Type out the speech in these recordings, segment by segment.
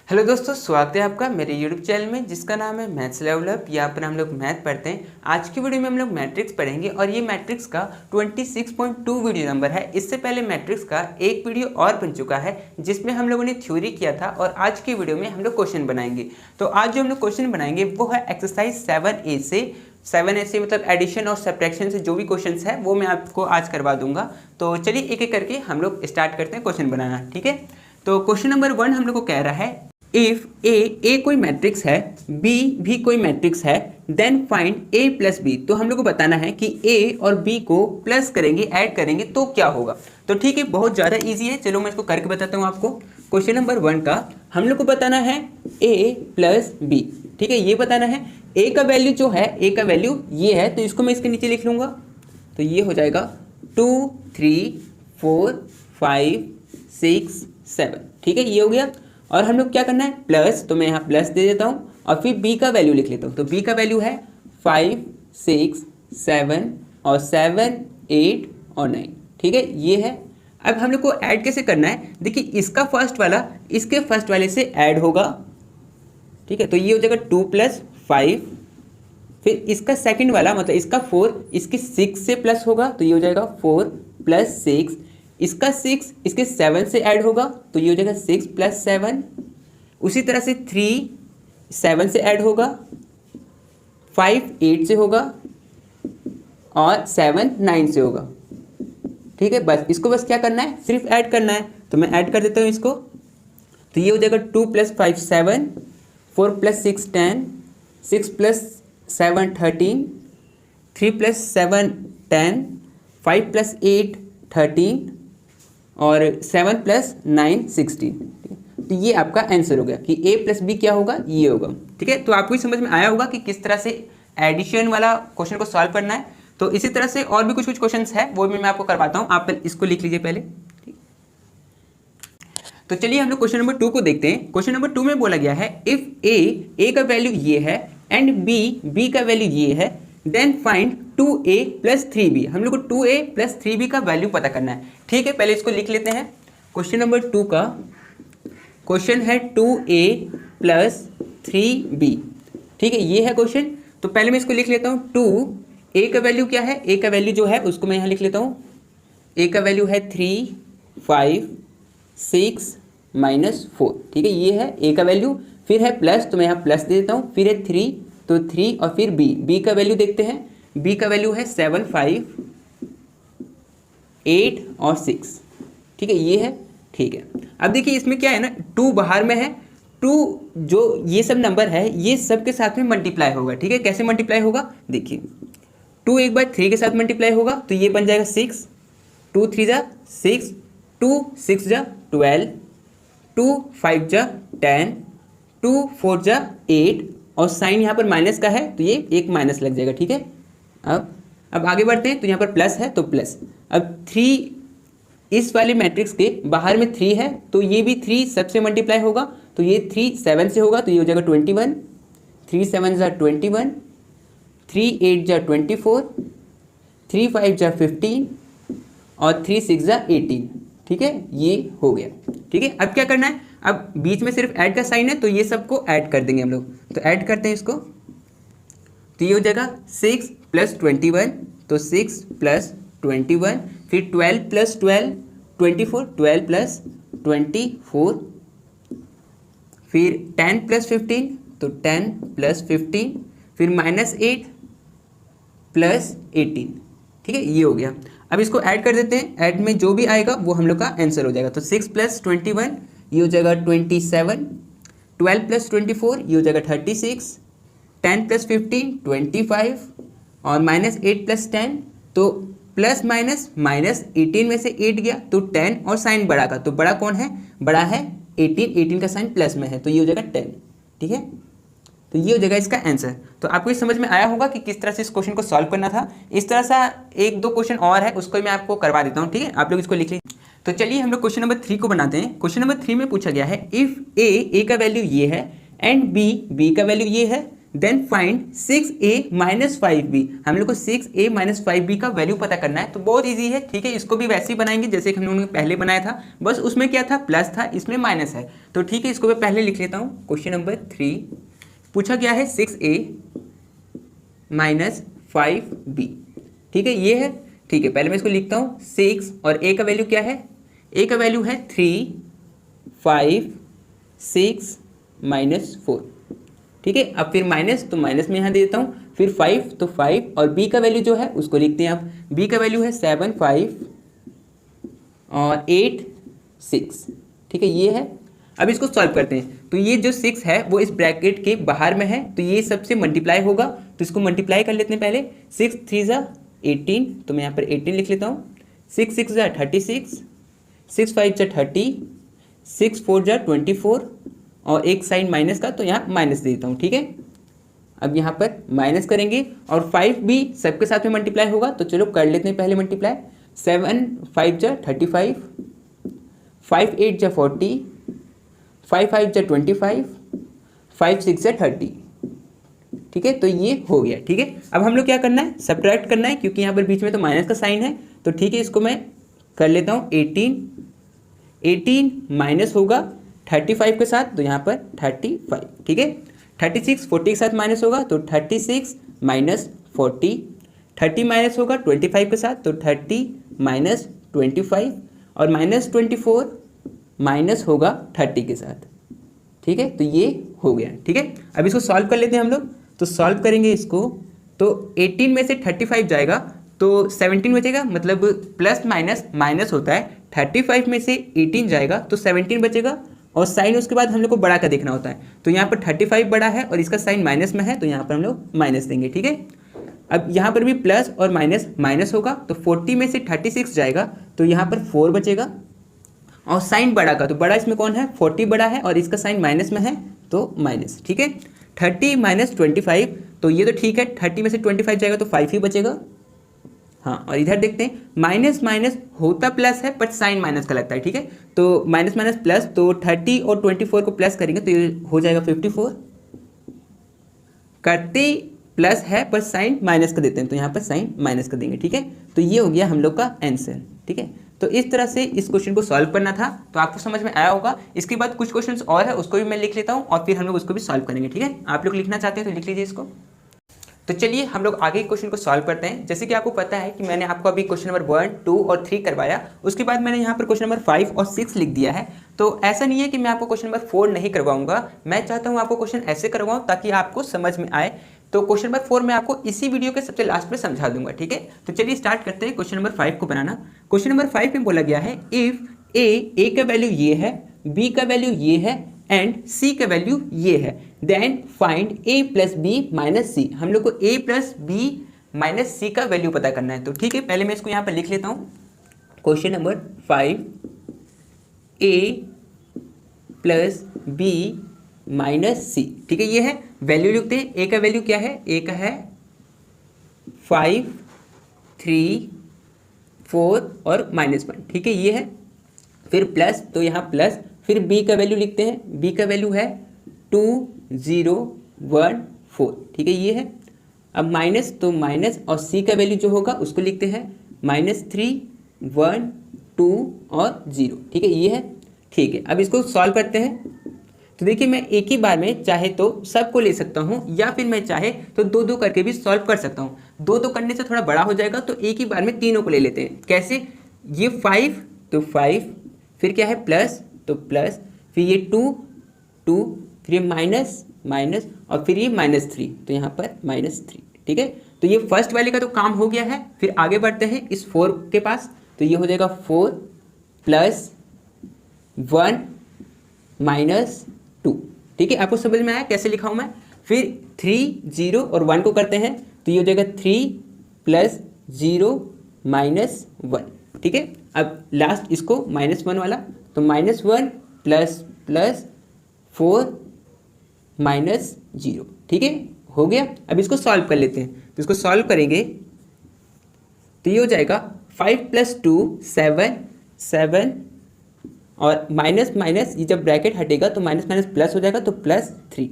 Hello दोस्तों, स्वागत है आपका मेरे यूट्यूब चैनल में जिसका नाम है मैथ्स लेवल अप। यहाँ पर हम लोग मैथ पढ़ते हैं। आज की वीडियो में हम लोग मैट्रिक्स पढ़ेंगे और ये मैट्रिक्स का 26.2 वीडियो नंबर है। इससे पहले मैट्रिक्स का एक वीडियो और बन चुका है जिसमें हम लोगों ने थ्योरी किया था और आज की वीडियो में हम लोग क्वेश्चन बनाएंगे। तो आज जो हम लोग क्वेश्चन बनाएंगे वो है एक्सरसाइज 7A से। 7A से मतलब एडिशन और सब्ट्रैक्शन से जो भी क्वेश्चंस है वो मैं आपको आज करवा दूंगा। तो चलिए एक एक करके हम लोग स्टार्ट करते हैं क्वेश्चन बनाना, ठीक है। तो क्वेश्चन नंबर 1 हम लोग को कह रहा है इफ ए कोई मैट्रिक्स है, बी भी कोई मैट्रिक्स है, देन फाइंड ए प्लस बी। तो हम लोग को बताना है कि ए और बी को प्लस करेंगे, ऐड करेंगे तो क्या होगा। तो ठीक है, बहुत ज़्यादा इजी है। चलो मैं इसको करके बताता हूँ आपको। क्वेश्चन नंबर 1 का हम लोग को बताना है ए प्लस बी, ठीक है। ये बताना है ए का वैल्यू जो है, ए का वैल्यू ये है, तो इसको मैं इसके नीचे लिख लूँगा। तो ये हो जाएगा 2 3 4 5 6 7, ठीक है, ये हो गया। और हम लोग क्या करना है, प्लस, तो मैं यहाँ प्लस दे देता हूँ और फिर b का वैल्यू लिख लेता हूँ। तो b का वैल्यू है 5 6 7 और 7 8 और 9, ठीक है, ये है। अब हम लोग को ऐड कैसे करना है, देखिए इसका फर्स्ट वाला इसके फर्स्ट वाले से ऐड होगा, ठीक है। तो ये हो जाएगा 2 + 5, फिर इसका सेकंड वाला मतलब इसका 4 इसके 6 से प्लस होगा, तो ये हो जाएगा 4 + 6, इसका 6 इसके 7 से ऐड होगा, तो ये हो जाएगा 6 + 7। उसी तरह से 3 7 से ऐड होगा, 5 8 से होगा और 7 9 से होगा, ठीक है। बस इसको बस क्या करना है, सिर्फ ऐड करना है। तो मैं ऐड कर देता हूँ इसको। तो ये हो जाएगा 2 + 5 7, 4 + 6 10, 6 + 7 13, 3 + 7 10, 5 + 8 13 और 7 + 9 16। तो ये आपका आंसर हो गया कि a + b क्या होगा, ये होगा, ठीक है। तो आपको ही समझ में आया होगा कि किस तरह से एडिशन वाला क्वेश्चन को सॉल्व करना है। तो इसी तरह से और भी कुछ कुछ क्वेश्चंस है, वो भी मैं आपको करवाता हूँ। आप इसको लिख लीजिए पहले, ठीक। तो चलिए हम लोग क्वेश्चन नंबर 2 को देखते हैं। क्वेश्चन नंबर 2 में बोला गया है इफ ए का वैल्यू ये है एंड बी का वैल्यू ये है, देन फाइंड 2a + 3b। हम लोग को 2a + 3b का वैल्यू पता करना है, ठीक है। पहले इसको लिख लेते हैं। क्वेश्चन नंबर 2 का क्वेश्चन है 2a + 3b, ठीक है, ये है क्वेश्चन। तो पहले मैं इसको लिख लेता हूँ। 2a का वैल्यू क्या है, a का वैल्यू जो है उसको मैं यहाँ लिख लेता हूँ। a का वैल्यू है 3 5 6 -4, ठीक है, ये है a का वैल्यू। फिर है प्लस, तो मैं यहाँ प्लस दे देता हूँ। फिर है 3, तो 3 और फिर b का वैल्यू देखते हैं। b का वैल्यू है 7 5 8 और 6, ठीक है, ये है, ठीक है। अब देखिए इसमें क्या है ना, 2 बाहर में है, 2 जो ये सब नंबर है ये सब के साथ में मल्टीप्लाई होगा, ठीक है। कैसे मल्टीप्लाई होगा, देखिए 2 एक बार 3 के साथ मल्टीप्लाई होगा, तो ये बन जाएगा 6, 2 3 = 6, 2 6 = 12, 2 5 = 10, 2 4 = 8 और साइन यहाँ पर माइनस का है तो ये एक माइनस लग जाएगा, ठीक है। अब आगे बढ़ते हैं। तो यहाँ पर प्लस है तो प्लस। अब 3 इस वाले मैट्रिक्स के बाहर में 3 है, तो ये भी 3 सबसे मल्टीप्लाई होगा, तो ये 3 7 से होगा, तो ये हो जाएगा 21, 3 7 = 21, 3 8 = 24, 3 5 = 15 और 3 6 = 18, ठीक है, ये हो गया, ठीक है। अब क्या करना है, अब बीच में सिर्फ ऐड का साइन है तो ये सबको ऐड कर देंगे हम लोग। तो ऐड करते हैं इसको। तो ये हो जाएगा 6 + 21, तो 6 + 21, फिर 12 + 12 24, 12 + 24, फिर 10 + 15, तो 10 + 15, फिर -8 + 18, ठीक है, ये हो गया। अब इसको ऐड कर देते हैं। ऐड में जो भी आएगा वो हम लोग का आंसर हो जाएगा। तो 6 + 21 ये हो जाएगा 27, 12 + 24 ये हो जाएगा 36, 10 + 15 25 और -8 + 10, तो प्लस माइनस -18 में से 8 गया तो 10 और साइन बड़ा का, तो बड़ा कौन है, बड़ा है 18 का साइन प्लस में है, तो ये हो जाएगा 10, ठीक है। तो ये हो जाएगा इसका आंसर। तो आपको ये समझ में आया होगा कि किस तरह से इस क्वेश्चन को सॉल्व करना था। इस तरह से एक दो क्वेश्चन और है, उसको मैं आपको करवा देता हूँ, ठीक है। आप लोग इसको लिख लीजिए। तो चलिए हम लोग क्वेश्चन नंबर 3 को बनाते हैं। क्वेश्चन नंबर 3 में पूछा गया है इफ ए का वैल्यू ये है एंड बी का वैल्यू ये है, then find 6a minus 5b। हम लोग को 6a माइनस 5b का वैल्यू पता करना है। तो बहुत इजी है, ठीक है। इसको भी वैसे ही बनाएंगे जैसे कि हम लोगों ने पहले बनाया था, बस उसमें क्या था, प्लस था, इसमें माइनस है। तो ठीक है, इसको मैं पहले लिख लेता हूँ। क्वेश्चन नंबर 3 पूछा गया है 6a माइनस 5b, ठीक है, ये है। ठीक है, पहले मैं इसको लिखता हूँ 6 और a का वैल्यू क्या है, a का वैल्यू है 3 5 6 माइनस 4, ठीक है। अब फिर माइनस, तो माइनस में यहाँ दे देता हूँ, फिर 5 तो 5 और b का वैल्यू जो है उसको लिखते हैं आप। b का वैल्यू है 7 5 और 8 6, ठीक है, ये है। अब इसको सॉल्व करते हैं। तो ये जो 6 है वो इस ब्रैकेट के बाहर में है, तो ये सबसे मल्टीप्लाई होगा, तो इसको मल्टीप्लाई कर लेते हैं पहले। 6 3 18, तो मैं यहाँ पर 18 लिख लेता हूँ। 6 6 36, 6 5 30, 6 4 24 और एक साइन माइनस का, तो यहाँ माइनस दे देता हूँ, ठीक है। अब यहाँ पर माइनस करेंगे और 5 भी सबके साथ में मल्टीप्लाई होगा, तो चलो कर लेते हैं पहले मल्टीप्लाई। 7 5 35, 5 8 40, 5 5 25, 5 6 30, ठीक है। तो ये हो गया, ठीक है। अब हम लोग क्या करना है, सब्ट्रैक्ट करना है, क्योंकि यहाँ पर बीच में तो माइनस का साइन है। तो ठीक है, इसको मैं कर लेता हूँ 18 माइनस होगा 35 के साथ, तो यहाँ पर 35, ठीक है। 36 40 के साथ माइनस होगा, तो 36 माइनस 40, 30 माइनस होगा 25 के साथ, तो 30 माइनस 25 और माइनस 24 माइनस होगा 30 के साथ, ठीक है। तो ये हो गया, ठीक है। अब इसको सॉल्व कर लेते हैं हम लोग। तो सॉल्व करेंगे इसको, तो 18 में से 35 जाएगा तो 17 बचेगा, मतलब प्लस माइनस माइनस होता है। 35 में से 18 जाएगा तो 17 बचेगा, और साइन उसके बाद हम लोग को बड़ा का देखना होता है। तो यहाँ पर 35 बड़ा है और इसका साइन माइनस में है, तो यहाँ पर हम लोग माइनस देंगे, ठीक है। अब यहाँ पर भी प्लस और माइनस माइनस होगा, तो 40 में से 36 जाएगा तो यहाँ पर 4 बचेगा, और साइन बड़ा का, तो बड़ा इसमें कौन है, 40 बड़ा है और इसका साइन माइनस में है, तो माइनस, ठीक है। 30 माइनस 25, तो ये तो ठीक है, 30 में से 25 जाएगा तो 5 ही बचेगा। हाँ, और इधर देखते हैं, माइनस माइनस होता प्लस है बट साइन माइनस का लगता है, ठीक है। तो माइनस माइनस प्लस, तो 30 और 24 को प्लस करेंगे तो ये हो जाएगा 54। करते प्लस है पर साइन माइनस का देते हैं, तो यहाँ पर साइन माइनस का देंगे, ठीक है। तो ये हो गया हम लोग का आंसर, ठीक है। तो इस तरह से इस क्वेश्चन को सॉल्व करना था, तो आपको समझ में आया होगा। इसके बाद कुछ क्वेश्चंस और है, उसको भी मैं लिख लेता हूँ और फिर हम लोग उसको भी सॉल्व करेंगे, ठीक है। आप लोग लिखना चाहते हैं तो लिख लीजिए इसको। तो चलिए हम लोग आगे क्वेश्चन को सॉल्व करते हैं। जैसे कि आपको पता है कि मैंने आपको अभी क्वेश्चन नंबर 1, 2 और 3 करवाया, उसके बाद मैंने यहाँ पर क्वेश्चन नंबर 5 और 6 लिख दिया है। तो ऐसा नहीं है कि मैं आपको क्वेश्चन नंबर 4 नहीं करवाऊंगा, मैं चाहता हूँ आपको क्वेश्चन ऐसे करवाऊँ ताकि आपको समझ में आए। तो क्वेश्चन नंबर 4 मैं आपको इसी वीडियो के सबसे लास्ट में समझा दूंगा, ठीक है। तो चलिए स्टार्ट करते हैं क्वेश्चन नंबर 5 को बनाना। क्वेश्चन नंबर 5 में बोला गया है, इफ ए का वैल्यू ये है, बी का वैल्यू ये है एंड सी का वैल्यू ये है, देन फाइंड ए प्लस बी माइनस सी। हम लोग को ए प्लस बी माइनस सी का वैल्यू पता करना है। तो ठीक है, पहले मैं इसको यहाँ पर लिख लेता हूँ। क्वेश्चन नंबर 5, ए प्लस बी माइनस सी, ठीक है, ये है। वैल्यू लिखते हैं, ए का वैल्यू क्या है, ए का है 5 3 4 और -1, ठीक है, ये है। फिर प्लस, तो यहाँ प्लस, फिर b का वैल्यू लिखते हैं, b का वैल्यू है 2 0 1 4, ठीक है, ये है। अब माइनस, तो माइनस, और c का वैल्यू जो होगा उसको लिखते हैं -3 1 2 और 0, ठीक है, ये है। ठीक है, अब इसको सॉल्व करते हैं। तो देखिए, मैं एक ही बार में चाहे तो सबको ले सकता हूँ, या फिर मैं चाहे तो दो दो करके भी सॉल्व कर सकता हूँ। दो दो करने से थोड़ा बड़ा हो जाएगा, तो एक ही बार में तीनों को ले लेते हैं। कैसे, ये 5 तो 5, फिर क्या है प्लस, तो प्लस, फिर ये 2 2, फिर ये माइनस माइनस, और फिर ये -3, तो यहाँ पर -3, ठीक है। तो ये फर्स्ट वाले का तो काम हो गया है। फिर आगे बढ़ते हैं इस 4 के पास, तो ये हो जाएगा 4 प्लस 1 -2, ठीक है। आपको समझ में आया कैसे लिखा हूँ मैं। फिर 3 0 और 1 को करते हैं, तो ये हो जाएगा 3 प्लस 0 -1, ठीक है। अब लास्ट इसको -1 वाला, तो -1 प्लस प्लस 4 -0, ठीक है, हो गया। अब इसको सॉल्व कर लेते हैं। तो इसको सॉल्व करेंगे तो ये हो जाएगा 5 + 2 7 7, और माइनस माइनस, ये जब ब्रैकेट हटेगा तो माइनस माइनस प्लस हो जाएगा, तो +3,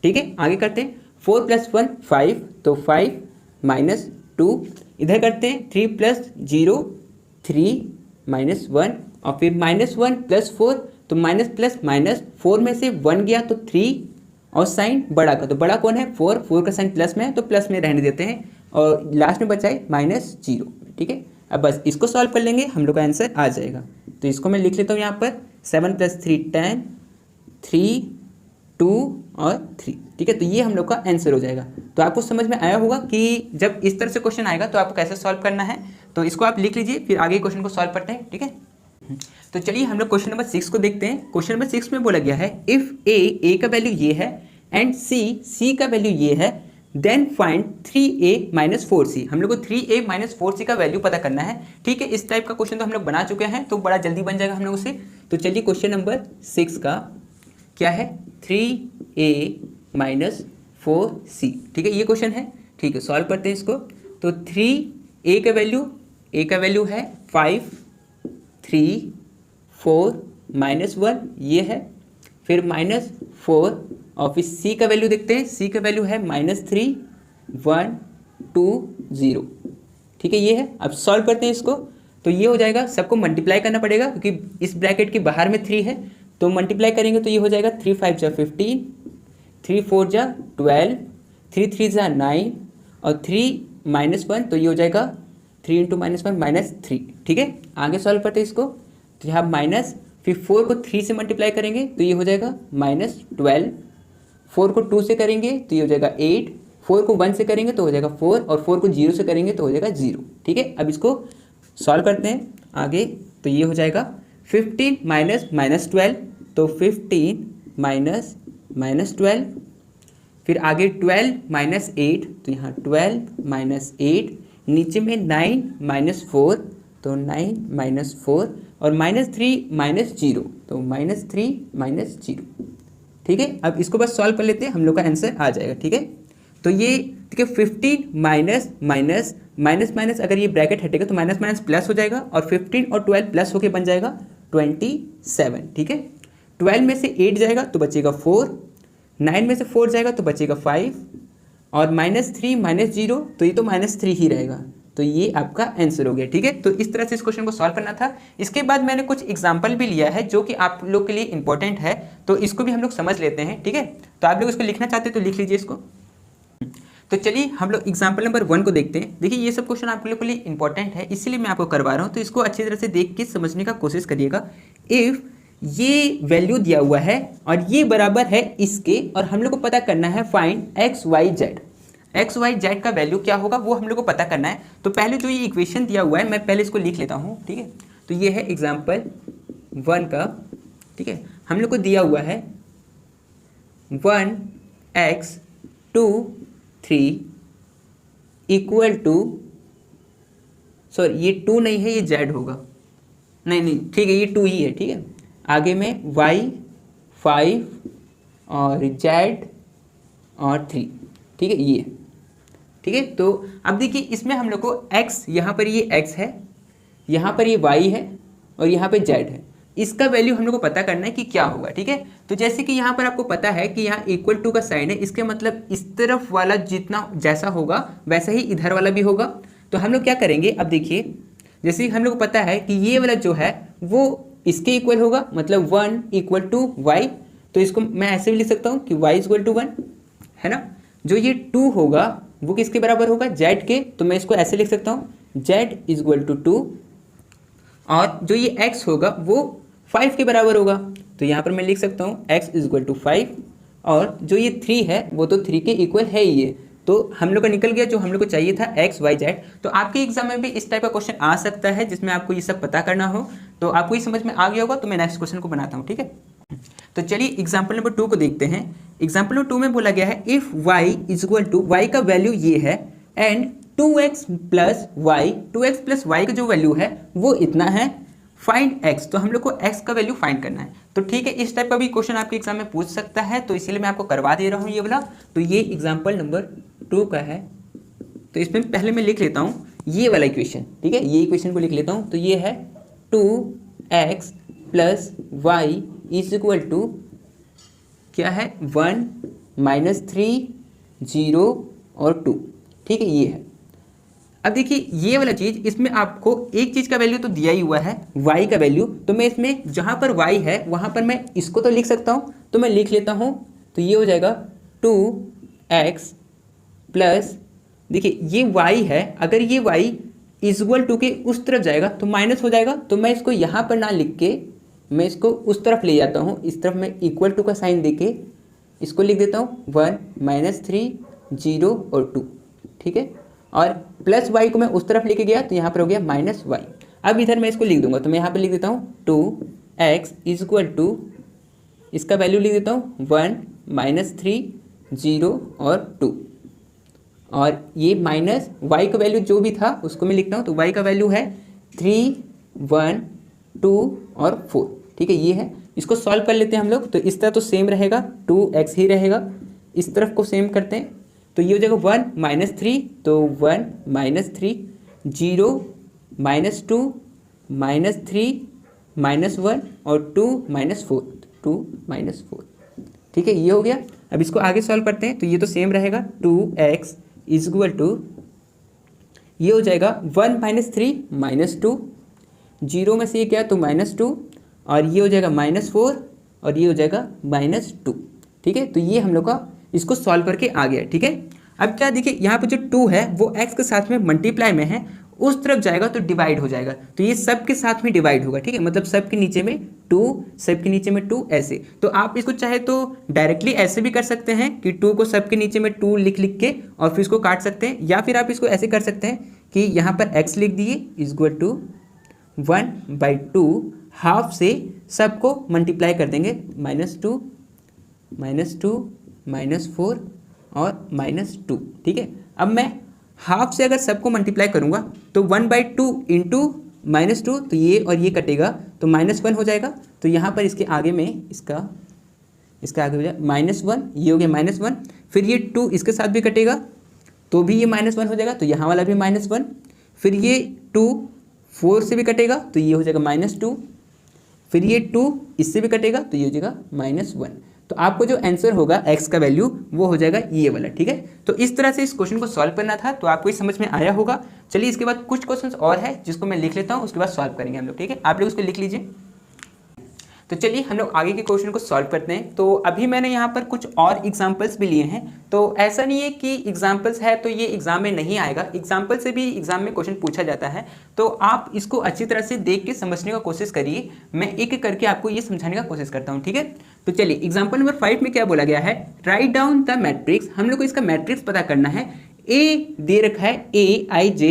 ठीक है। आगे करते हैं। 4 + 1 5, तो 5 - 2, इधर करते हैं 3 + 0 3 - 1, और फिर -1 + 4, तो माइनस प्लस माइनस 4 में से 1 गया तो 3, और साइन बड़ा का, तो बड़ा कौन है 4, 4 का साइन प्लस में है तो प्लस में रहने देते हैं, और लास्ट में बचा है -0। ठीक है, अब बस इसको सॉल्व कर लेंगे, हम लोग का आंसर आ जाएगा। तो इसको मैं लिख लेता हूँ यहाँ पर 7 + 3 10, 3 2 और 3। ठीक है, तो ये हम लोग का आंसर हो जाएगा। तो आपको समझ में आया होगा कि जब इस तरह से क्वेश्चन आएगा तो आपको कैसे सॉल्व करना है। तो इसको आप लिख लीजिए, फिर आगे क्वेश्चन को सॉल्व करते हैं। ठीक है, तो चलिए हम लोग क्वेश्चन नंबर 6 को देखते हैं। क्वेश्चन नंबर 6 में बोला गया है इफ ए का वैल्यू ये है एंड सी का वैल्यू ये है, देन फाइंड 3a - 4c। हम लोग को 3a - 4c का वैल्यू पता करना है। ठीक है, इस टाइप का क्वेश्चन तो हम लोग बना चुके हैं, तो बड़ा जल्दी बन जाएगा हम लोगों से। तो चलिए क्वेश्चन नंबर 6 का क्या है, 3a - 4c। ठीक है, ये क्वेश्चन है। ठीक है, सॉल्व करते हैं इसको। तो 3a का वैल्यू है 5, 3 4 -1 ये है, फिर -4, और फिर c का वैल्यू देखते हैं। c का वैल्यू है -3 1 2 0। ठीक है, ये है। अब सॉल्व करते हैं इसको। तो ये हो जाएगा, सबको मल्टीप्लाई करना पड़ेगा क्योंकि इस ब्रैकेट के बाहर में 3 है, तो मल्टीप्लाई करेंगे तो ये हो जाएगा 3 5 जा 15, 3 4 जा 12, 3 3 जा 9, और 3 -1, तो ये हो जाएगा 3 × -1 -3। ठीक है, आगे सॉल्व करते हैं इसको। तो यहाँ माइनस, फिर 4 को 3 से मल्टीप्लाई करेंगे तो ये हो जाएगा -12, 4 को 2 से करेंगे तो ये हो जाएगा 8, 4 को 1 से करेंगे तो हो जाएगा 4, और 4 को 0 से करेंगे तो हो जाएगा 0। ठीक है, अब इसको सॉल्व करते हैं आगे। तो ये हो जाएगा 15 - -12, तो 15 - -12, फिर आगे 12 - 8, तो यहाँ 12 - 8, नीचे में 9 - 4, तो 9 - 4, और -3 - 0, तो -3 - 0। ठीक है, अब इसको बस सॉल्व कर लेते हैं, हम लोग का आंसर आ जाएगा। ठीक है, तो ये ठीक है 15 माइनस माइनस माइनस माइनस, अगर ये ब्रैकेट हटेगा तो माइनस माइनस प्लस हो जाएगा, और 15 और 12 प्लस होके बन जाएगा 27। ठीक है, 12 में से 8 जाएगा तो बचेगा 4, 9 में से 4 जाएगा तो बचेगा 5, और -3 - 0, तो ये तो -3 ही रहेगा। तो ये आपका आंसर हो गया। ठीक है, तो इस तरह से इस क्वेश्चन को सॉल्व करना था। इसके बाद मैंने कुछ एग्जांपल भी लिया है जो कि आप लोग के लिए इंपॉर्टेंट है, तो इसको भी हम लोग समझ लेते हैं। ठीक है, तो आप लोग इसको लिखना चाहते हैं तो लिख लीजिए इसको। तो चलिए हम लोग एग्जाम्पल नंबर 1 को देखते हैं। देखिए ये सब क्वेश्चन आप लोग के लिए इंपॉर्टेंट है, इसीलिए मैं आपको करवा रहा हूँ, तो इसको अच्छी तरह से देख के समझने का कोशिश करिएगा। इफ़ ये वैल्यू दिया हुआ है और ये बराबर है इसके, और हम लोग को पता करना है फाइंड एक्स वाई जेड का वैल्यू क्या होगा वो हम लोग को पता करना है। तो पहले जो ये इक्वेशन दिया हुआ है मैं पहले इसको लिख लेता हूँ। ठीक है, तो ये है एग्जाम्पल 1 का। ठीक है, हम लोग को दिया हुआ है 1x 2 3 इक्वल टू, सॉरी ये 2 नहीं है, ये जेड होगा, नहीं ठीक है ये 2 ही है। ठीक है, आगे में y 5 और z और 3। ठीक है, ये ठीक है। तो अब देखिए इसमें हम लोग को x, यहाँ पर ये x है, यहाँ पर ये y है, और यहाँ पे z है। इसका वैल्यू हम लोग को पता करना है कि क्या होगा। ठीक है, तो जैसे कि यहाँ पर आपको पता है कि यहाँ इक्वल टू का साइन है, इसके मतलब इस तरफ वाला जितना जैसा होगा वैसा ही इधर वाला भी होगा। तो हम लोग क्या करेंगे, अब देखिए जैसे हम लोग को पता है कि ये वाला जो है वो इसके इक्वल होगा, मतलब 1 = y, तो इसको मैं ऐसे भी लिख सकता हूँ कि y = 1 है ना। जो ये 2 होगा वो किसके बराबर होगा, z के, तो मैं इसको ऐसे लिख सकता हूँ z = 2, और जो ये x होगा वो 5 के बराबर होगा, तो यहाँ पर मैं लिख सकता हूँ x = 5, और जो ये 3 है वो तो 3 के इक्वल है ही ये। तो हम लोग का निकल गया जो हम लोग को चाहिए था x y z। तो आपके एग्जाम में भी इस टाइप का क्वेश्चन आ सकता है जिसमें आपको ये सब पता करना हो। तो आपको ये समझ में आ गया होगा, तो मैं नेक्स्ट क्वेश्चन को बनाता हूँ। ठीक है, तो चलिए एग्जाम्पल नंबर 2 को देखते हैं। एग्जाम्पल नंबर 2 में बोला गया है इफ़ y = y का वैल्यू ये है एंड 2x + y का जो वैल्यू है वो इतना है, फाइंड x। तो हम लोग को x का वैल्यू फाइंड करना है। तो ठीक है, इस टाइप का भी क्वेश्चन आपके एग्जाम में पूछ सकता है, तो इसीलिए मैं आपको करवा दे रहा हूँ ये वाला। तो ये एग्जाम्पल नंबर 2 का है। तो इसमें पहले मैं लिख लेता हूँ ये वाला इक्वेशन। ठीक है, ये इक्वेशन को लिख लेता हूँ। तो ये है 2x + y = क्या है 1 - 3 0 और 2, ठीक है, ये है। अब देखिए ये वाला चीज़, इसमें आपको एक चीज़ का वैल्यू तो दिया ही हुआ है, y का वैल्यू, तो मैं इसमें जहाँ पर y है वहाँ पर मैं इसको तो लिख सकता हूँ, तो मैं लिख लेता हूँ। तो ये हो जाएगा 2x प्लस, देखिए ये y है, अगर ये y इक्वल टू के उस तरफ जाएगा तो माइनस हो जाएगा, तो मैं इसको यहाँ पर ना लिख के मैं इसको उस तरफ ले जाता हूँ, इस तरफ मैं इक्वल टू का साइन दे के इसको लिख देता हूँ 1 -3 0 और 2, ठीक है। और प्लस y को मैं उस तरफ लेके गया तो यहाँ पर हो गया -y। अब इधर मैं इसको लिख दूंगा, तो मैं यहाँ पर लिख देता हूँ 2x इक्वल टू, इसका वैल्यू लिख देता हूँ 1 -3 0 और 2, और ये माइनस y का वैल्यू जो भी था उसको मैं लिखता हूँ, तो y का वैल्यू है 3 1 2 और 4, ठीक है, ये है। इसको सॉल्व कर लेते हैं हम लोग, तो इस तरह तो सेम रहेगा, 2x ही रहेगा, इस तरफ को सेम करते हैं, तो ये हो जाएगा 1 -3, तो 1 -3 0 -2 -3 -1 और 2 -4, 2 -4, ठीक है, ये हो गया। अब इसको आगे सॉल्व करते हैं, तो ये तो सेम रहेगा, 2x इक्वल टू, ये हो जाएगा 1 -3 -2, 0 में से ये क्या तो -2, और ये हो जाएगा -4, और ये हो जाएगा -2, ठीक है। तो ये हम लोग का इसको सॉल्व करके आ गया, ठीक है। अब क्या देखिए यहाँ पे जो 2 है वो x के साथ में मल्टीप्लाई में है, उस तरफ जाएगा तो डिवाइड हो जाएगा, तो ये सब के साथ में डिवाइड होगा, ठीक है, मतलब सब के नीचे में 2, सब के नीचे में 2, ऐसे। तो आप इसको चाहे तो डायरेक्टली ऐसे भी कर सकते हैं कि 2 को सब के नीचे में 2 लिख के और फिर इसको काट सकते हैं, या फिर आप इसको ऐसे कर सकते हैं कि यहाँ पर x लिख दिए इक्वल टू 1/2, हाफ से सबको मल्टीप्लाई कर देंगे, -2 -4 और -2, ठीक है। अब मैं हाफ से अगर सबको मल्टीप्लाई करूँगा तो 1/2 इंटू -2, तो ये और ये कटेगा तो -1 हो जाएगा, तो यहाँ पर इसके आगे में इसका आगे हो जाए -1, ये हो गया -1, फिर ये 2 इसके साथ भी कटेगा तो भी ये -1 हो जाएगा, तो यहाँ वाला भी -1, फिर ये 2 4 से भी कटेगा तो ये हो जाएगा -2, फिर ये 2 इससे भी कटेगा तो ये हो जाएगा -1। तो आपको जो आंसर होगा x का वैल्यू वो हो जाएगा ये वाला, ठीक है। तो इस तरह से इस क्वेश्चन को सॉल्व करना था, तो आपको ये समझ में आया होगा। चलिए इसके बाद कुछ क्वेश्चंस और है जिसको मैं लिख लेता हूँ, उसके बाद सॉल्व करेंगे हम लोग, ठीक है। आप लोग उसको लिख लीजिए। तो चलिए हम लोग आगे के क्वेश्चन को सॉल्व करते हैं। तो अभी मैंने यहाँ पर कुछ और एग्जाम्पल्स भी लिए हैं, तो ऐसा नहीं है कि एग्जाम्पल्स है तो ये एग्जाम में नहीं आएगा, एग्जाम्पल से भी एग्जाम में क्वेश्चन पूछा जाता है, तो आप इसको अच्छी तरह से देख के समझने का कोशिश करिए। मैं एक एक करके आपको ये समझाने का कोशिश करता हूँ, ठीक है। तो चलिए एग्जाम्पल नंबर 5 में क्या बोला गया है, राइट डाउन द मैट्रिक्स। हम लोग को इसका मैट्रिक्स पता करना है। ए दे रखा है AIJ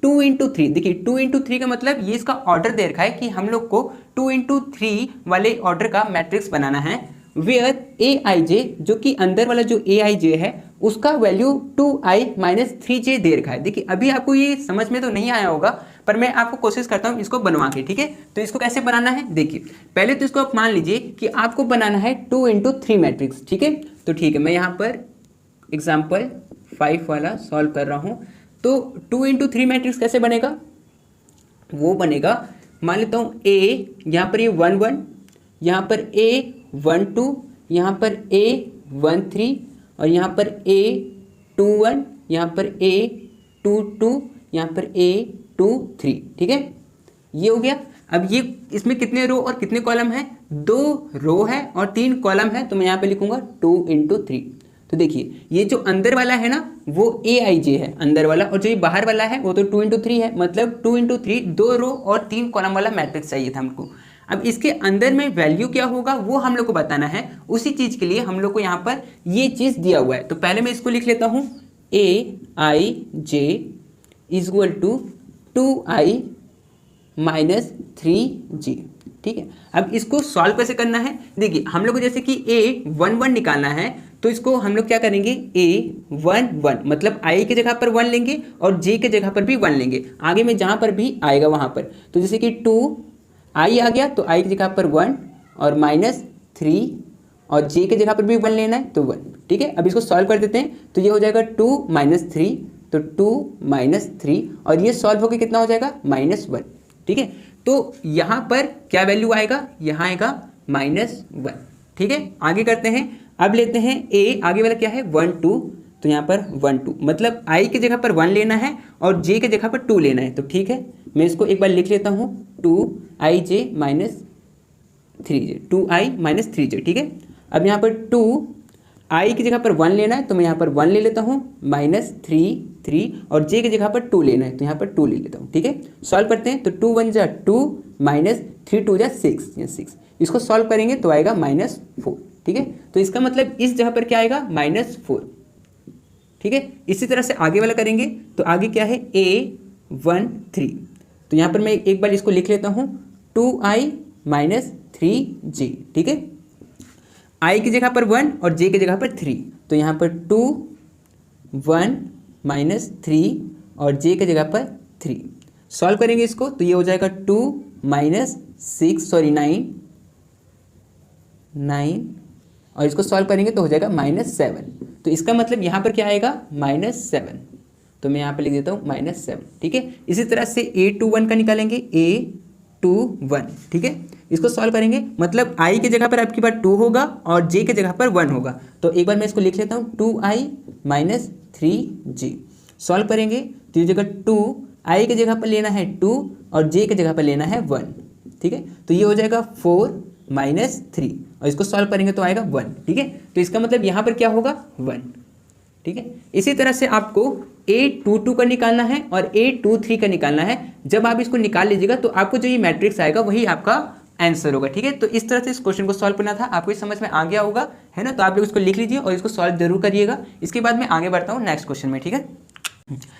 2 × 3। देखिए 2 × 3 का मतलब ये इसका ऑर्डर दे रखा है कि हम लोग को 2 × 3 वाले ऑर्डर का मैट्रिक्स बनाना है। वेयर AIJ, जो कि अंदर वाला जो AIJ है उसका वैल्यू 2i - 3j दे रखा है। देखिए अभी आपको ये समझ में तो नहीं आया होगा, पर मैं आपको कोशिश करता हूँ इसको बनवा के, ठीक है। तो इसको कैसे बनाना है, देखिए पहले तो इसको आप मान लीजिए कि आपको बनाना है 2 × 3 मैट्रिक्स, ठीक है। तो ठीक है, मैं यहाँ पर एग्जाम्पल 5 वाला सॉल्व कर रहा हूँ। तो 2 × 3 मैट्रिक्स कैसे बनेगा, वो बनेगा, मान लेता हूँ A, यहाँ पर ये 1 1, यहाँ पर A 1 2, यहाँ पर A 1 3, और यहाँ पर A 2 1, यहाँ पर A 2 2, यहाँ पर A 2 3, ठीक है, ये हो गया। अब ये इसमें कितने रो और कितने कॉलम है, 2 रो है और 3 कॉलम है, तो मैं यहाँ पे लिखूंगा 2 × 3। तो देखिए ये जो अंदर वाला है ना वो AIJ है अंदर वाला, और जो ये बाहर वाला है वो तो 2 × 3 है, मतलब 2 × 3 2 रो और 3 कॉलम वाला मैट्रिक्स चाहिए था हमको। अब इसके अंदर में वैल्यू क्या होगा वो हम लोग को बताना है, उसी चीज़ के लिए हम लोग को यहाँ पर ये चीज़ दिया हुआ है। तो पहले मैं इसको लिख लेता हूँ, AIJ equal to 2i - 3j, ठीक है। अब इसको सॉल्व कैसे करना है, देखिए हम लोग को जैसे कि A 1 1 निकालना है, तो इसको हम लोग क्या करेंगे, A 1 1 मतलब I के जगह पर 1 लेंगे और J के जगह पर भी 1 लेंगे, आगे में जहाँ पर भी आएगा वहाँ पर। तो जैसे कि 2i आ गया तो I की जगह पर 1 और -3, और J के जगह पर भी 1 लेना है तो 1, ठीक है। अब इसको सॉल्व कर देते हैं, तो ये हो जाएगा 2 - 3, तो 2 - 3, और ये सॉल्व होकर कितना हो जाएगा, -1, ठीक है। तो यहाँ पर क्या वैल्यू आएगा, यहाँ आएगा -1, ठीक है। आगे करते हैं, अब लेते हैं A, आगे वाला क्या है 1 2, तो यहाँ पर 1 2, मतलब i की जगह पर 1 लेना है और j की जगह पर 2 लेना है। तो ठीक है, मैं इसको एक बार लिख लेता हूँ 2ij minus 3j, 2i minus 3j। ठीक है, अब यहाँ पर 2i की जगह पर 1 लेना है तो मैं यहाँ पर 1 ले लेता हूँ, माइनस 3 और j की जगह पर 2 लेना है तो यहाँ पर 2 ले लेता हूँ। ठीक है, सॉल्व करते हैं तो 2 1 जा 2 माइनस 3 2 जा 6, इसको सॉल्व करेंगे तो आएगा -4। ठीक है, तो इसका मतलब इस जगह पर क्या आएगा -4। ठीक है, इसी तरह से आगे वाला करेंगे तो आगे क्या है A1 3, तो यहाँ पर मैं एक बार इसको लिख लेता हूँ 2i माइनस 3j। ठीक है, i की जगह पर 1 और j की जगह पर 3, तो यहाँ पर 2 1 माइनस 3 और j की जगह पर 3, सॉल्व करेंगे इसको तो ये हो जाएगा 2 माइनस 9 और इसको सॉल्व करेंगे तो हो जाएगा -7। तो इसका मतलब यहाँ पर क्या आएगा -7, तो मैं यहाँ पर लिख देता हूँ -7। ठीक है, इसी तरह से A21 का निकालेंगे A21। ठीक है, इसको सॉल्व करेंगे मतलब i की जगह पर आपकी बार 2 होगा और j की जगह पर 1 होगा। तो एक बार मैं इसको लिख लेता हूँ 2i माइनस 3j, सॉल्व करेंगे तो ये जगह 2i की जगह पर लेना है 2 और j की जगह पर लेना है 1। ठीक है, तो ये हो जाएगा 4 माइनस 3 और इसको सॉल्व करेंगे तो आएगा 1। ठीक है, तो इसका मतलब यहाँ पर क्या होगा 1। ठीक है, इसी तरह से आपको A22 का निकालना है और A23 का निकालना है। जब आप इसको निकाल लीजिएगा तो आपको जो ये मैट्रिक्स आएगा वही आपका आंसर होगा। ठीक है, तो इस तरह से इस क्वेश्चन को सॉल्व करना था, आपको इस समझ में आ गया होगा, है ना। तो आप लोग इसको लिख लीजिए और इसको सॉल्व जरूर करिएगा। इसके बाद मैं आगे बढ़ता हूँ नेक्स्ट क्वेश्चन में। ठीक है,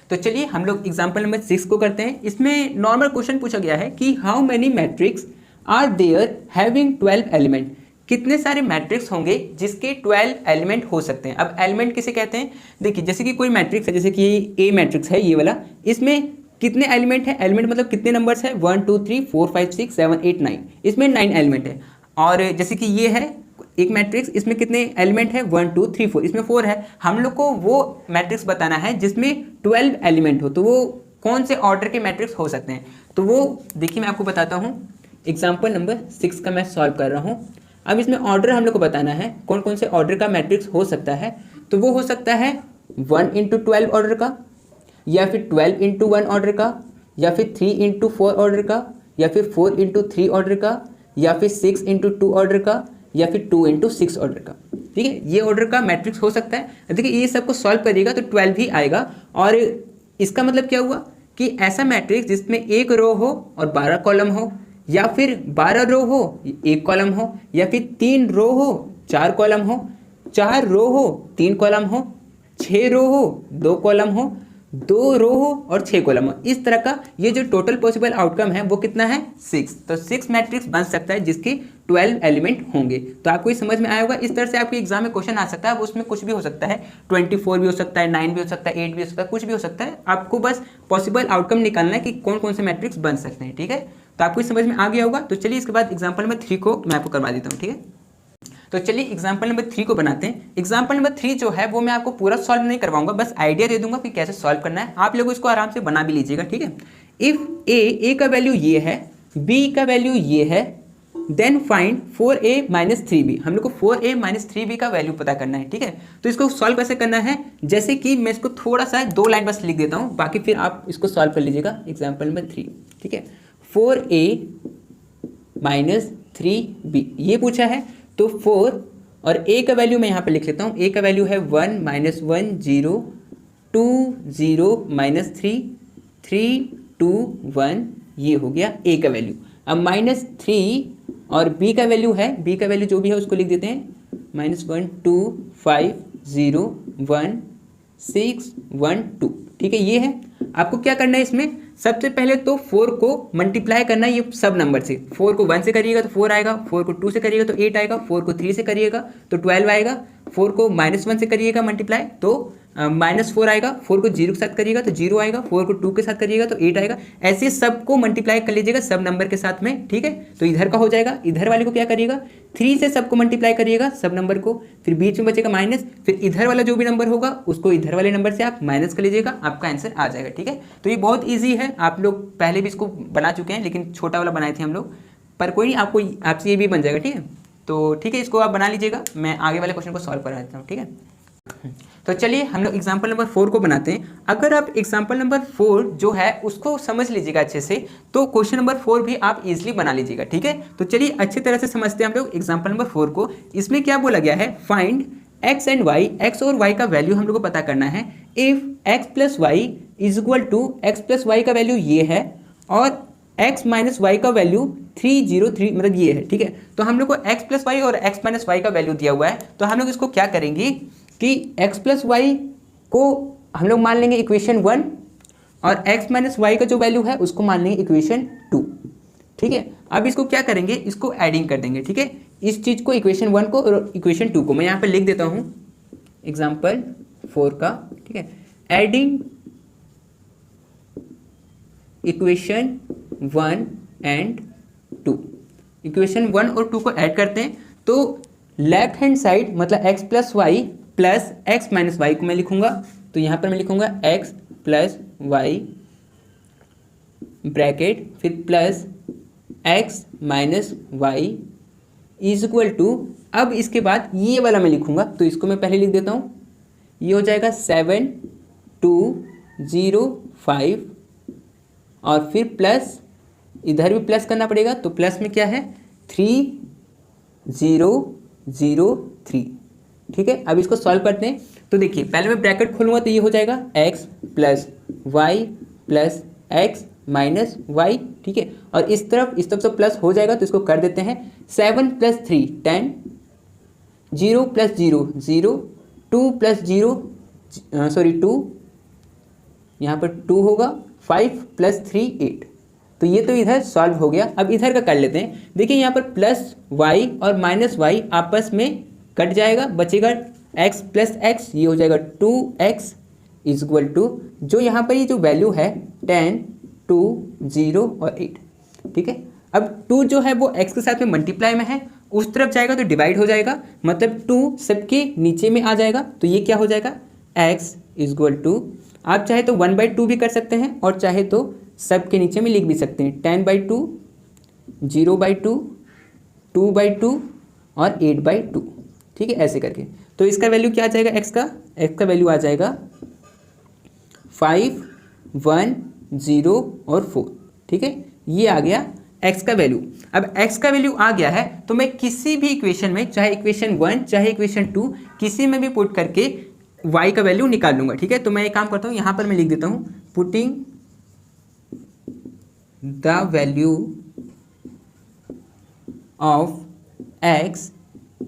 तो चलिए हम लोग एग्जाम्पल नंबर 6 को करते हैं। इसमें नॉर्मल क्वेश्चन पूछा गया है कि how many matrix are there having 12 element, कितने सारे मैट्रिक्स होंगे जिसके 12 एलिमेंट हो सकते हैं। अब एलिमेंट किसे कहते हैं, देखिए जैसे कि कोई मैट्रिक्स है, जैसे कि ए मैट्रिक्स है ये वाला, इसमें कितने एलिमेंट है, एलिमेंट मतलब कितने नंबर्स है 1 2 3 4 5 6 7 8 9, इसमें 9 एलिमेंट है। और जैसे कि ये है एक मैट्रिक्स, इसमें कितने एलिमेंट है 1 2 3 4, इसमें 4 है। हम लोग को वो मैट्रिक्स बताना है जिसमें 12 एलिमेंट हो, तो वो कौन से ऑर्डर के मैट्रिक्स हो सकते हैं। तो वो देखिए मैं आपको बताता हूँ, एग्जाम्पल नंबर 6 का मैं सॉल्व कर रहा हूँ। अब इसमें ऑर्डर हम लोग को बताना है कौन कौन से ऑर्डर का मैट्रिक्स हो सकता है। तो वो हो सकता है 1 × 12 ऑर्डर का, या फिर 12 × 1 ऑर्डर का, या फिर 3 × 4 ऑर्डर का, या फिर 4 × 3 ऑर्डर का, या फिर 6 × 2 ऑर्डर का, या फिर 2 × 6 ऑर्डर का। ठीक है, ये ऑर्डर का मैट्रिक्स हो सकता है। देखिए ये सबको सॉल्व करिएगा तो 12 ही आएगा। और इसका मतलब क्या हुआ कि ऐसा मैट्रिक्स जिसमें एक रो हो और 12 कॉलम हो, या फिर 12 रो हो 1 कॉलम हो, या फिर 3 रो हो 4 कॉलम हो, 4 रो हो 3 कॉलम हो, 6 रो हो 2 कॉलम हो, 2 रो हो और 6 कॉलम हो। इस तरह का ये जो टोटल पॉसिबल आउटकम है वो कितना है 6। तो 6 मैट्रिक्स बन सकता है जिसके 12 एलिमेंट होंगे। तो आपको ये समझ में आया होगा। इस तरह से आपके एग्जाम में क्वेश्चन आ सकता है, उसमें कुछ भी हो सकता है, 24 भी हो सकता है, 9 भी हो सकता है, 8 भी हो सकता है, कुछ भी हो सकता है। आपको बस पॉसिबल आउटकम निकालना है कि कौन कौन से मैट्रिक्स बन सकते हैं। ठीक है, तो आपको समझ में आ गया होगा। तो चलिए इसके बाद एग्जाम्पल नंबर 3 को मैं आपको करवा देता हूँ। ठीक है, तो चलिए एग्जाम्पल नंबर 3 को बनाते हैं। एग्जाम्पल नंबर 3 जो है वो मैं आपको पूरा सॉल्व नहीं करवाऊंगा, बस आइडिया दे दूंगा कि कैसे सॉल्व करना है। आप लोग इसको आराम से बना भी लीजिएगा। ठीक है, इफ ए का वैल्यू ये है, बी का वैल्यू ये है, then find 4a minus 3b। हम लोग को 4a माइनस 3b का वैल्यू पता करना है। ठीक है, तो इसको सॉल्व कैसे करना है, जैसे कि मैं इसको थोड़ा सा 2 लाइन बस लिख देता हूँ, बाकी फिर आप इसको सॉल्व कर लीजिएगा। एग्जाम्पल नंबर 3, ठीक है, 4a माइनस 3b ये पूछा है। तो 4 और a का वैल्यू मैं यहाँ पे लिख लेता हूँ। a का वैल्यू है 1 माइनस 1 0 2 0 माइनस 3 3 2 1, ये हो गया a का वैल्यू। अब माइनस 3 और b का वैल्यू है, b का वैल्यू जो भी है उसको लिख देते हैं, माइनस 1 2 5 0 1 6 1 2। ठीक है, ये है। आपको क्या करना है इसमें, सबसे पहले तो 4 को मल्टीप्लाई करना है ये सब नंबर से। 4 को 1 से करिएगा तो 4 आएगा, 4 को 2 से करिएगा तो 8 आएगा, 4 को 3 से करिएगा तो 12 आएगा, 4 को -1 से करिएगा मल्टीप्लाई तो -4 आएगा, 4 को 0 के साथ करिएगा तो 0 आएगा, 4 को 2 के साथ करिएगा तो 8 आएगा। ऐसे सबको मल्टीप्लाई कर लीजिएगा सब नंबर के साथ में। ठीक है, तो इधर का हो जाएगा, इधर वाले को क्या करिएगा 3 से सबको मल्टीप्लाई करिएगा सब नंबर को, फिर बीच में बचेगा माइनस, फिर इधर वाला जो भी नंबर होगा उसको इधर वाले नंबर से आप माइनस कर लीजिएगा, आपका आंसर आ जाएगा। ठीक है, तो ये बहुत ईजी है, आप लोग पहले भी इसको बना चुके हैं, लेकिन छोटा वाला बनाए थे हम लोग, पर कोई नहीं, आपको आपसे ये भी बन जाएगा। ठीक है, तो ठीक है, इसको आप बना लीजिएगा। मैं आगे वाले क्वेश्चन को सॉल्व करा देता हूँ। ठीक है, तो चलिए हम लोग एग्जाम्पल नंबर 4 को बनाते हैं। अगर आप एग्जाम्पल नंबर 4 जो है उसको समझ लीजिएगा अच्छे से, तो क्वेश्चन नंबर 4 भी आप इजीली बना लीजिएगा, ठीक है। तो चलिए अच्छी तरह से समझते हैं हम लोग एग्जाम्पल नंबर 4 को। इसमें क्या बोला गया है, find x and y, x और वाई का वैल्यू हम लोग को पता करना है। If x plus y is equal to, x plus y का वैल्यू ये है और x माइनस वाई का वैल्यू 303 मतलब ये है, ठीक है। तो हम लोग को x प्लस वाई और x माइनस वाई का वैल्यू दिया हुआ है, तो हम लोग इसको क्या करेंगे कि x प्लस वाई को हम लोग मान लेंगे इक्वेशन 1 और x माइनस वाई का जो वैल्यू है उसको मान लेंगे इक्वेशन 2, ठीक है। अब इसको क्या करेंगे, इसको एडिंग कर देंगे, ठीक है। इस चीज़ को इक्वेशन 1 को और इक्वेशन 2 को मैं यहाँ पर लिख देता हूँ एग्जाम्पल 4 का, ठीक है। एडिंग इक्वेशन 1 एंड 2, इक्वेशन 1 और 2 को ऐड करते हैं तो लेफ्ट हैंड साइड मतलब x plus y plus x minus y को मैं लिखूंगा। तो यहाँ पर मैं लिखूंगा x प्लस वाई ब्रैकेट फिर plus x minus y is equal to, अब इसके बाद ये वाला मैं लिखूंगा तो इसको मैं पहले लिख देता हूँ, ये हो जाएगा 7205 और फिर प्लस इधर भी प्लस करना पड़ेगा तो प्लस में क्या है 3003, ठीक है। अब इसको सॉल्व करते हैं तो देखिए पहले मैं ब्रैकेट खोलूँगा तो ये हो जाएगा x plus y plus x minus y, ठीक है। और इस तरफ तो प्लस हो जाएगा तो इसको कर देते हैं 7 प्लस 3 10, 0 प्लस 0 0, 2 प्लस 0 2, यहाँ पर 2 होगा, 5 प्लस 3 8। तो ये तो इधर सॉल्व हो गया। अब इधर का कर लेते हैं। देखिए यहाँ पर प्लस वाई और माइनस वाई आपस में कट जाएगा, बचेगा x प्लस एक्स, ये हो जाएगा 2x इज इक्वल टू, जो यहाँ पर ये जो वैल्यू है 10 2 0 और 8, ठीक है। अब 2 जो है वो x के साथ में मल्टीप्लाई में है, उस तरफ जाएगा तो डिवाइड हो जाएगा, मतलब 2 सबके नीचे में आ जाएगा तो ये क्या हो जाएगा x इज इक्वल टू, आप चाहे तो 1/2 भी कर सकते हैं और चाहे तो सब के नीचे में लिख भी सकते हैं 10/2, 0/2, 2/2 और 8/2, ठीक है, ऐसे करके। तो इसका वैल्यू क्या आ जाएगा x का वैल्यू आ जाएगा 5 1 0 और 4, ठीक है। ये आ गया x का वैल्यू। अब x का वैल्यू आ गया है तो मैं किसी भी इक्वेशन में, चाहे इक्वेशन 1 चाहे इक्वेशन 2, किसी में भी पुट करके y का वैल्यू निकाल लूँगा, ठीक है। तो मैं एक काम करता हूँ, यहाँ पर मैं लिख देता हूँ putting the value of x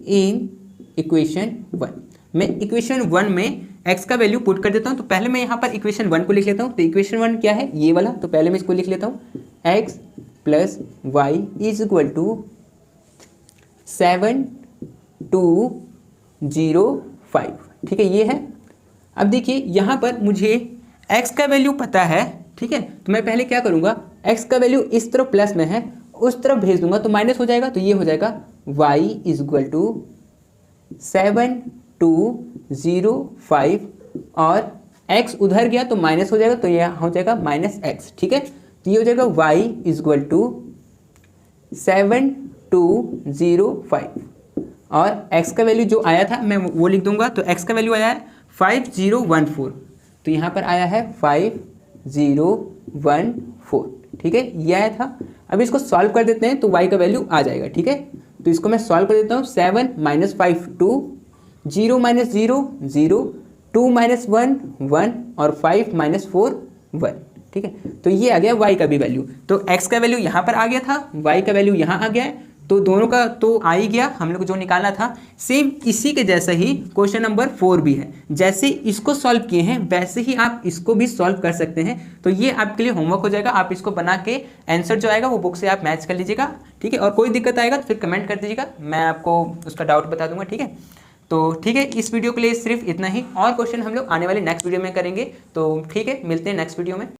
in equation 1। मैं इक्वेशन 1 में x का वैल्यू पुट कर देता हूँ। तो पहले मैं यहाँ पर इक्वेशन 1 को लिख लेता हूँ। तो इक्वेशन 1 क्या है, ये वाला, तो पहले मैं इसको लिख लेता हूँ x plus y is equal to 7205, ठीक है, ये है। अब देखिए यहाँ पर मुझे x का वैल्यू पता है, ठीक है। तो मैं पहले क्या करूँगा, x का वैल्यू इस तरफ प्लस में है, उस तरफ भेज दूंगा तो माइनस हो जाएगा, तो ये हो जाएगा y इज इक्वल टू 7205 और x उधर गया तो माइनस हो जाएगा, तो यह हो जाएगा माइनस x, ठीक है। तो ये हो जाएगा y इज इक्वल टू 7205 और x का वैल्यू जो आया था मैं वो लिख दूंगा। तो x का वैल्यू आया है 5014, तो यहाँ पर आया है 5014, ठीक है, ये आया था। अब इसको सॉल्व कर देते हैं तो y का वैल्यू आ जाएगा, ठीक है। तो इसको मैं सॉल्व कर देता हूँ, 7 - 5 2, 0 - 0 0, 2 - 1 1 और 5 - 4 1, ठीक है। तो ये आ गया y का भी वैल्यू। तो x का वैल्यू यहाँ पर आ गया था, y का वैल्यू यहाँ आ गया है, तो दोनों का तो आ ही गया। हम लोग को जो निकालना था सेम इसी के जैसा ही क्वेश्चन नंबर 4 भी है। जैसे इसको सॉल्व किए हैं वैसे ही आप इसको भी सॉल्व कर सकते हैं। तो ये आपके लिए होमवर्क हो जाएगा, आप इसको बना के आंसर जो आएगा वो बुक से आप मैच कर लीजिएगा, ठीक है। और कोई दिक्कत आएगा तो फिर कमेंट कर दीजिएगा, मैं आपको उसका डाउट बता दूंगा, ठीक है। तो ठीक है, इस वीडियो के लिए सिर्फ इतना ही, और क्वेश्चन हम लोग आने वाले नेक्स्ट वीडियो में करेंगे। तो ठीक है, मिलते हैं नेक्स्ट वीडियो में।